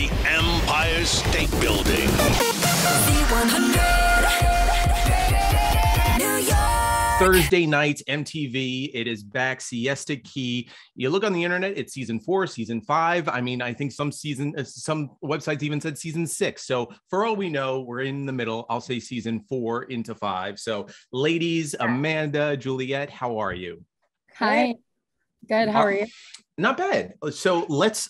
the Empire State Building. Thursday nights, MTV, it is back, Siesta Key. You look on the internet, it's season 4, season 5. I mean, I think some websites even said season 6. So for all we know, we're in the middle. I'll say season 4 into 5. So ladies, Amanda, Juliet, how are you? Hi. Good. How are you? Not bad. So let's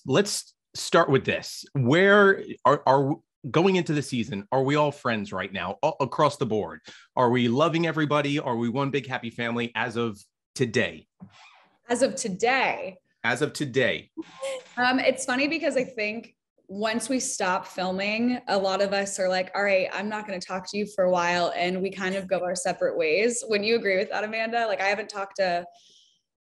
start with this. Where are going into the season, are we all friends right now across the board? Are we loving everybody? Are we one big happy family as of today? As of today. It's funny because I think once we stop filming, a lot of us are like, all right, I'm not going to talk to you for a while. And we kind of go our separate ways. Wouldn't you agree with that, Amanda? Like I haven't talked to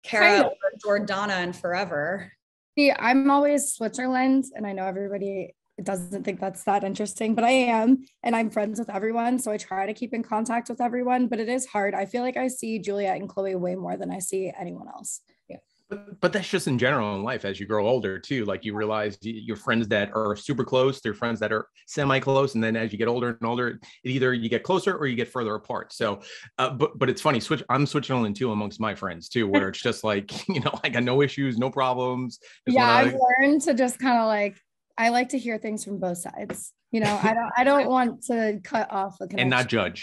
Kara or Jordana in forever. See, I'm always Switzerland, and I know everybody doesn't think that's that interesting, but I am, and I'm friends with everyone, so I try to keep in contact with everyone, but it is hard. I feel like I see Juliet and Chloe way more than I see anyone else. Yeah, but that's just in general in life. As you grow older too, like you realize your friends that are super close, they're friends that are semi-close, and then as you get older and older, either you get closer or you get further apart. So but it's funny, I'm Switzerland too amongst my friends too, where it's just like, I got no issues, no problems. I've learned to just kind of like, I like to hear things from both sides. I don't want to cut off the connection.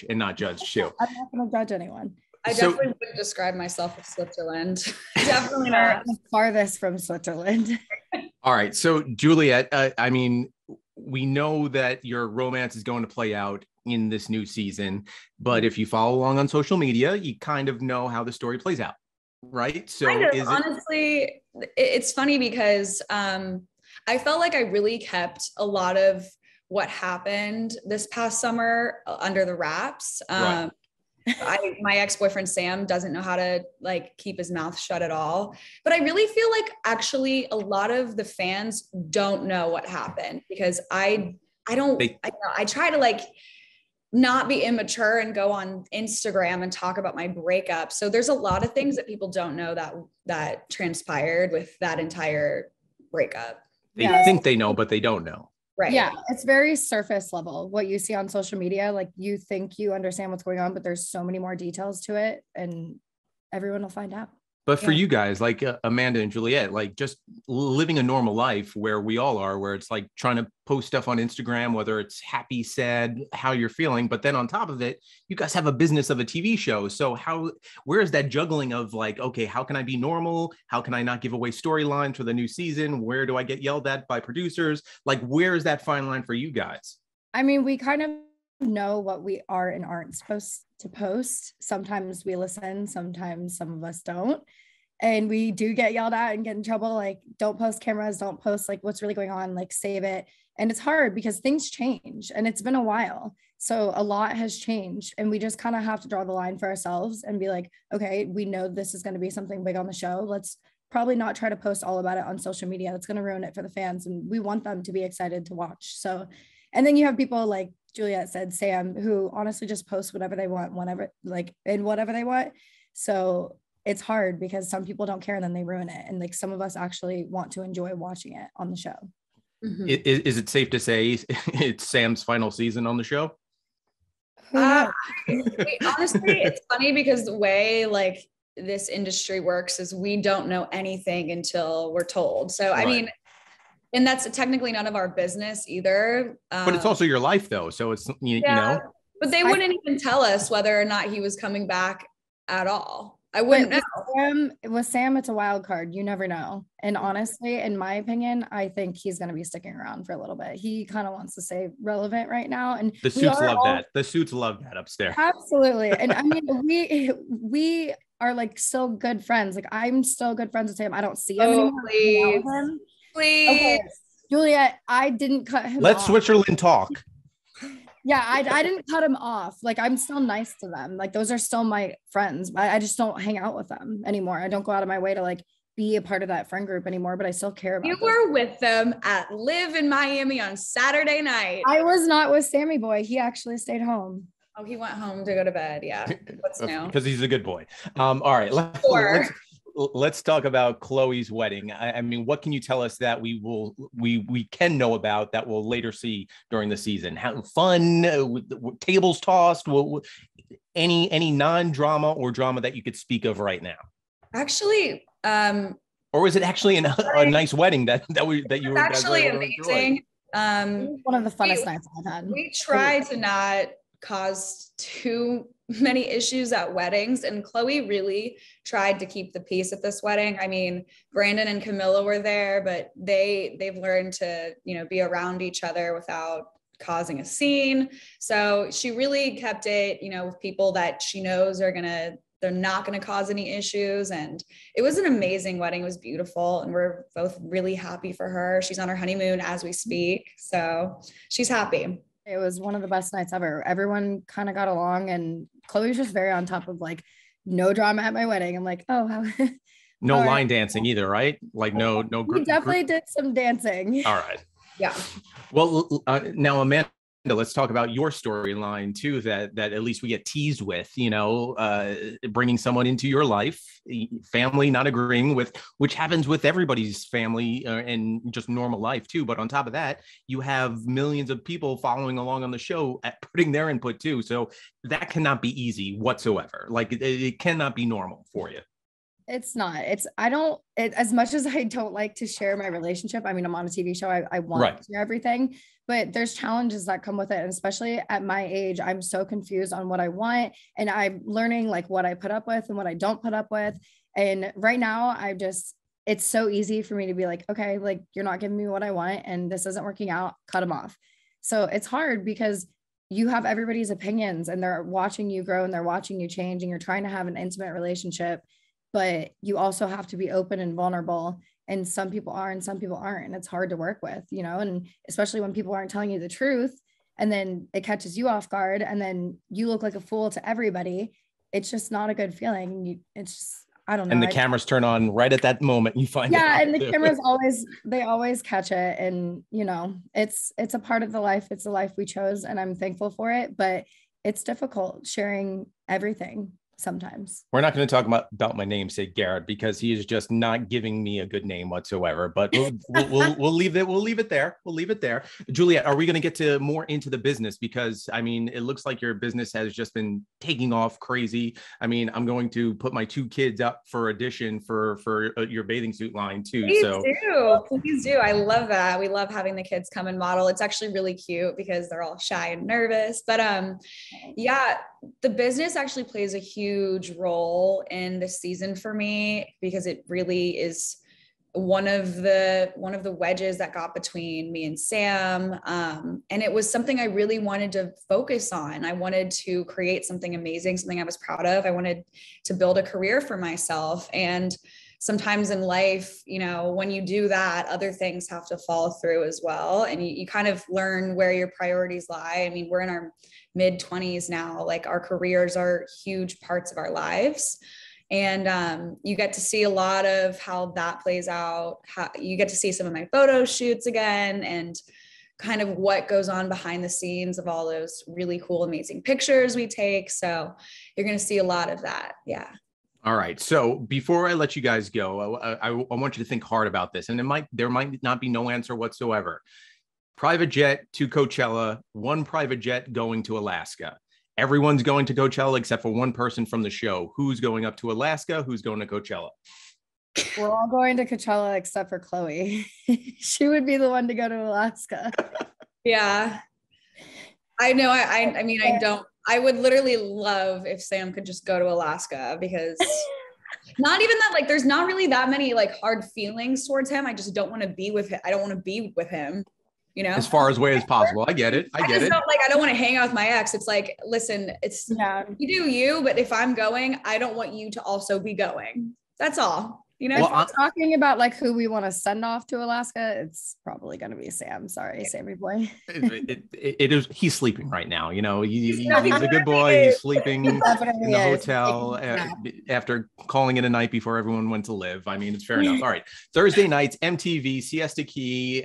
and not judge too. I'm not going to judge anyone. I definitely wouldn't describe myself as Switzerland. Definitely not. Farthest from Switzerland. All right. So Juliet, I mean, we know that your romance is going to play out in this new season, but if you follow along on social media, you kind of know how the story plays out, right? So honestly, it's funny because I felt like I really kept a lot of what happened this past summer under the wraps. Right. My ex-boyfriend Sam doesn't know how to keep his mouth shut at all. But I really feel like actually a lot of the fans don't know what happened because I try to not be immature and go on Instagram and talk about my breakup. So there's a lot of things that people don't know that transpired with that entire breakup. They think they know, but they don't know. Right. Yeah. It's very surface level. What you see on social media, like you think you understand what's going on, but there's so many more details to it and everyone will find out. But for you guys, like Amanda and Juliet, like just living a normal life where we all are, where it's like trying to post stuff on Instagram, whether it's happy, sad, how you're feeling. But then on top of it, you guys have a business of a TV show. So where is that juggling of like, okay, how can I be normal? How can I not give away storylines for the new season? Where do I get yelled at by producers? Like, where is that fine line for you guys? I mean, we kind of know what we are and aren't supposed to post. Sometimes we listen, sometimes some of us don't. And we do get yelled at and get in trouble. Like, don't post cameras, don't post like what's really going on, like save it. And it's hard because things change and it's been a while. So a lot has changed and we just kind of have to draw the line for ourselves and be like, okay, we know this is going to be something big on the show. Let's probably not try to post all about it on social media. That's going to ruin it for the fans. And we want them to be excited to watch. So, and then you have people like Juliet said, Sam, who honestly just post whatever they want, whenever, in whatever they want. So it's hard because some people don't care and then they ruin it. And some of us actually want to enjoy watching it on the show. Mm-hmm. Is it safe to say it's Sam's final season on the show? Honestly, it's funny because the way this industry works is we don't know anything until we're told. So, right. I mean, and that's technically none of our business either. But it's also your life though. So it's, you know. But they wouldn't even tell us whether or not he was coming back at all. I wouldn't know. With Sam, it's a wild card. You never know. And honestly, in my opinion, I think he's going to be sticking around for a little bit. He kind of wants to stay relevant right now. And the suits love that. The suits love that upstairs. Absolutely. And I mean, we are still good friends. I'm still good friends with him. I don't see him anymore. Please. Okay. Juliet, I didn't cut him Let off. Switzerland talk. Yeah, I didn't cut him off. I'm still nice to them. Those are still my friends. I just don't hang out with them anymore. I don't go out of my way to be a part of that friend group anymore, but I still care about them. You were with them at Live in Miami on Saturday night. I was not with Sammy Boy. He actually stayed home. Oh, he went home to go to bed. Yeah. What's new? Because he's a good boy. All right. let's talk about Chloe's wedding. I mean, what can you tell us that we can know about that we'll later see during the season? How fun, tables tossed, any non-drama or drama that you could speak of right now? Actually, or was it actually a nice wedding that you were actually amazing? One of the funnest nights I've had. We try to not cause too many issues at weddings, and Chloe really tried to keep the peace at this wedding. I mean, Brandon and Camilla were there, but they've learned to, be around each other without causing a scene. So she really kept it, with people that she knows they're not going to cause any issues. And it was an amazing wedding. It was beautiful. And we're both really happy for her. She's on her honeymoon as we speak. So she's happy. It was one of the best nights ever. Everyone kind of got along, and Chloe was just very on top of like no drama at my wedding. I'm like, oh, how no line dancing either, right? Like no. We definitely did some dancing. All right. Yeah. Well, now Amanda, let's talk about your storyline too, that at least we get teased with, bringing someone into your life, family not agreeing with, which happens with everybody's family and just normal life too. But on top of that, you have millions of people following along on the show at putting their input too. So that cannot be easy whatsoever. Like it cannot be normal for you. It's not. As much as I don't like to share my relationship, I mean, I'm on a TV show. I want to share everything, but there's challenges that come with it. And especially at my age, I'm so confused on what I want. And I'm learning like what I put up with and what I don't put up with. And right now it's so easy for me to be like, okay, like you're not giving me what I want and this isn't working out, cut them off. So it's hard because you have everybody's opinions and they're watching you grow and they're watching you change, and you're trying to have an intimate relationship, but you also have to be open and vulnerable. And some people are and some people aren't. And it's hard to work with, and especially when people aren't telling you the truth and then it catches you off guard and then you look like a fool to everybody. It's just not a good feeling. It's just, I don't know. And the cameras turn on right at that moment. You find out. And the cameras always catch it. And, it's a part of the life. It's a life we chose and I'm thankful for it, but it's difficult sharing everything. Sometimes we're not going to talk about my namesake Garrett because he is just not giving me a good name whatsoever. But we'll leave it. We'll leave it there. We'll leave it there. Juliet, are we going to get to more into the business? Because I mean, it looks like your business has just been taking off crazy. I mean, I'm going to put my 2 kids up for audition for your bathing suit line too. Please do. I love that. We love having the kids come and model. It's actually really cute because they're all shy and nervous. But yeah, the business actually plays a huge role in this season for me because it really is one of the wedges that got between me and Sam. And it was something I really wanted to focus on. I wanted to create something amazing, something I was proud of. I wanted to build a career for myself. And sometimes in life, when you do that, other things have to fall through as well. And you kind of learn where your priorities lie. I mean, we're in our mid-20s now, like our careers are huge parts of our lives. And you get to see a lot of how that plays out. How you get to see some of my photo shoots again and kind of what goes on behind the scenes of all those really cool, amazing pictures we take. So you're going to see a lot of that. Yeah. All right. So before I let you guys go, I want you to think hard about this. And there might not be no answer whatsoever. Private jet to Coachella, 1 private jet going to Alaska. Everyone's going to Coachella except for 1 person from the show. Who's going up to Alaska? Who's going to Coachella? We're all going to Coachella except for Chloe. She would be the one to go to Alaska. Yeah. I know. I mean, I would literally love if Sam could just go to Alaska because not even that, like, there's not really that many like hard feelings towards him. I just don't want to be with him. I don't want to be with him, as far away as possible. I get it. I don't want to hang out with my ex. It's like, listen, you do you, but if I'm going, I don't want you to also be going. That's all. Well, I'm talking about like who we want to send off to Alaska. It's probably going to be Sam. Sorry, Sammy boy. It is. He's sleeping right now. He's a good boy. He's sleeping in the hotel after calling it a night before everyone went to live. I mean, it's fair enough. All right. Thursday nights, MTV, Siesta Key.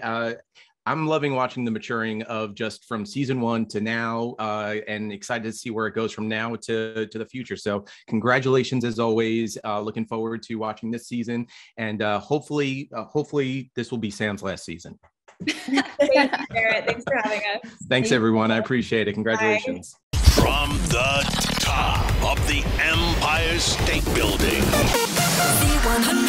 I'm loving watching the maturing of just from season 1 to now, and excited to see where it goes from now to the future. So congratulations as always. Looking forward to watching this season, and hopefully this will be Sam's last season. Thank you, Garrett. Thanks for having us. Thanks everyone. I appreciate it. Congratulations. Bye. From the top of the Empire State Building. The 100.